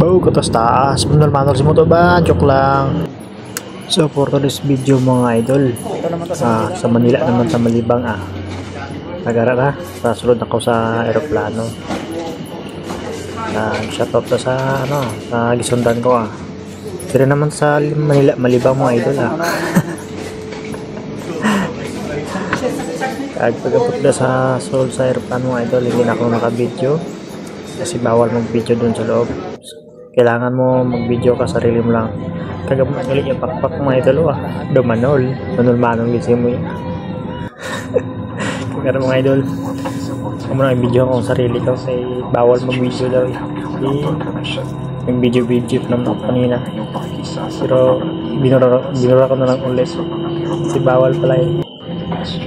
Bau ke atas taas, bener mantor si motor ba? Joke lang. So for today's video mga idol, sa Manila naman sa Malibang nagara na, sasunod ako sa aeroplano. Shoutout na sa sa gisundan ko Pero naman sa Manila, Malibang mga idol Pagkapot na sa Seoul sa aeroplano mga idol, hindi na ako naka-video kasi bawal mag-video dun sa loob. Kailangan mo mag-video ka, sarili mo lang. Kagabot ulit yung pakpak mga idol Dumanol, manol gising mo Kaya mga idol, ako na i-video akong sarili ko kasi bawal mag-video daw nag-video naman ako kanina, pero binura ko na lang ulit kasi bawal pala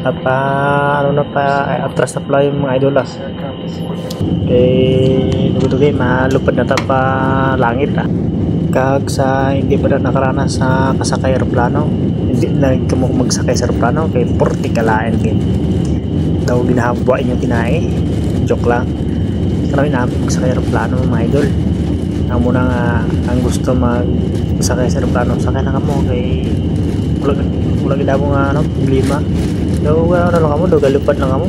at atras na pala yung mga idol dugay malupad na pa langit kag sa hindi pa na nakaranas sa kasakay aeroplano, hindi na magsakay sa aeroplano kay porti kalain daw ginahabuan yung tinay. Joke lang, karami na magsakay aeroplano mga idol. Ang muna ang gusto magsakay sa aeroplano, sakay na kamo kay wala gid mo problema daw lang kamo, daw galupad lang kamo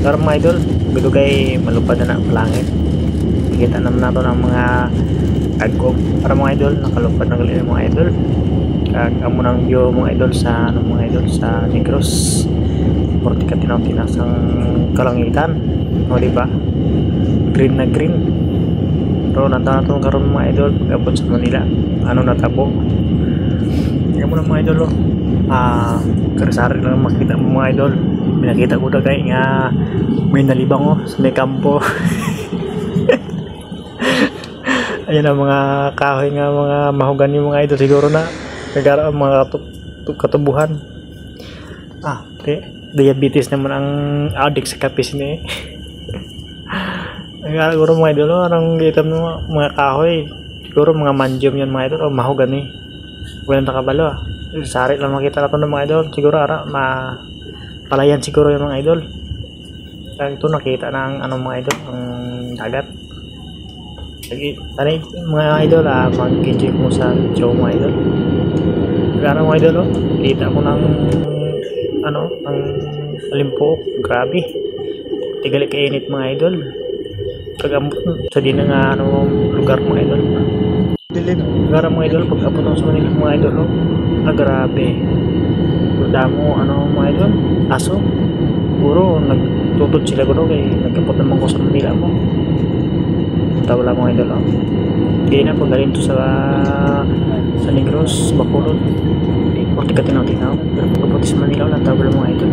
Pero mga idol, gusto kay malupad na langit. Kita naman nato ng mga agom para mga idol, nakalupad na galing mga idol. Kag amo nang view mga idol sa mga idol sa Negros. Porti ka tinasang kalangitan, diba? Green na green. Pero nandito karon mga idol, pag-abot sa Manila, natabo. Kaya mo na mga idol karasari lang makita mo mga idol. Pinakita ko na kay nga may nalibang sa may kampo. Ayan ang mga kahoy nga, mga mahogany mga idol, siguro na nagara ang mga katubuhan. Okay. Diabetes naman ang addict sa kapis ni siguro mga idol, anong kita mo mga kahoy, siguro mga manjum yan mga idol, o mahogany. Walang nakabalo sari lang makita nato ng mga idol, siguro palayan siguro yung mga idol. Ito nakita ng mga idol, ang dagat. Lagi tani mga idol mag-enjoy mo sa show mga idol. Kaya mga idol kita ko ng ang Limpok, grabe. Tigali kainit mga idol. Kagamot sa di na nga lugar mga idol. Dilim lugar mga idol pag abot sa Manila mga idol grabe. Damo mga idol, aso. Puro nagtutod sila guro kay nagkapot naman ko sa Manila mo. Tawala mga idol Hindi na pag galing to sa Negros, Bacolod. Porti ka tinaw pero pagkapunta sa Manila wala tawala mga idol.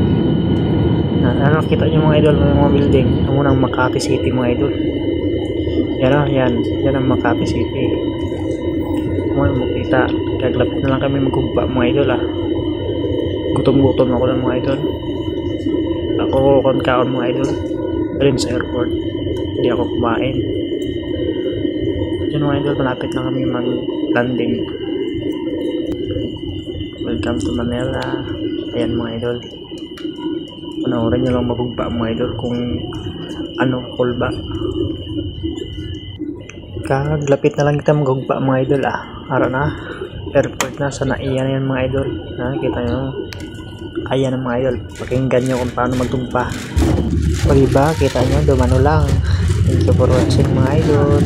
Kita nyo mga idol ng mga building. Ang unang Makati City mga idol. Yan ang Makati City. Mga makita. Kaglapit na lang kami magkumpa mga idol Gutom ako ng mga idol. Ako kaon mga idol. Galing sa airport. Hindi ako kumain. Yan mga idol, malapit na kami mag-landing. Welcome to Manila. Ayan mga idol. Panoorin nyo lang magugba mga idol kung cool ba. Kaglapit na lang kita magugba mga idol Ara na airport na sa naiya na yan mga idol. Kita nyo kaya ng mga idol, pakinggan nyo kung paano magtumpa. O diba, kita nyo dumano lang. Thank you for watching mga idol.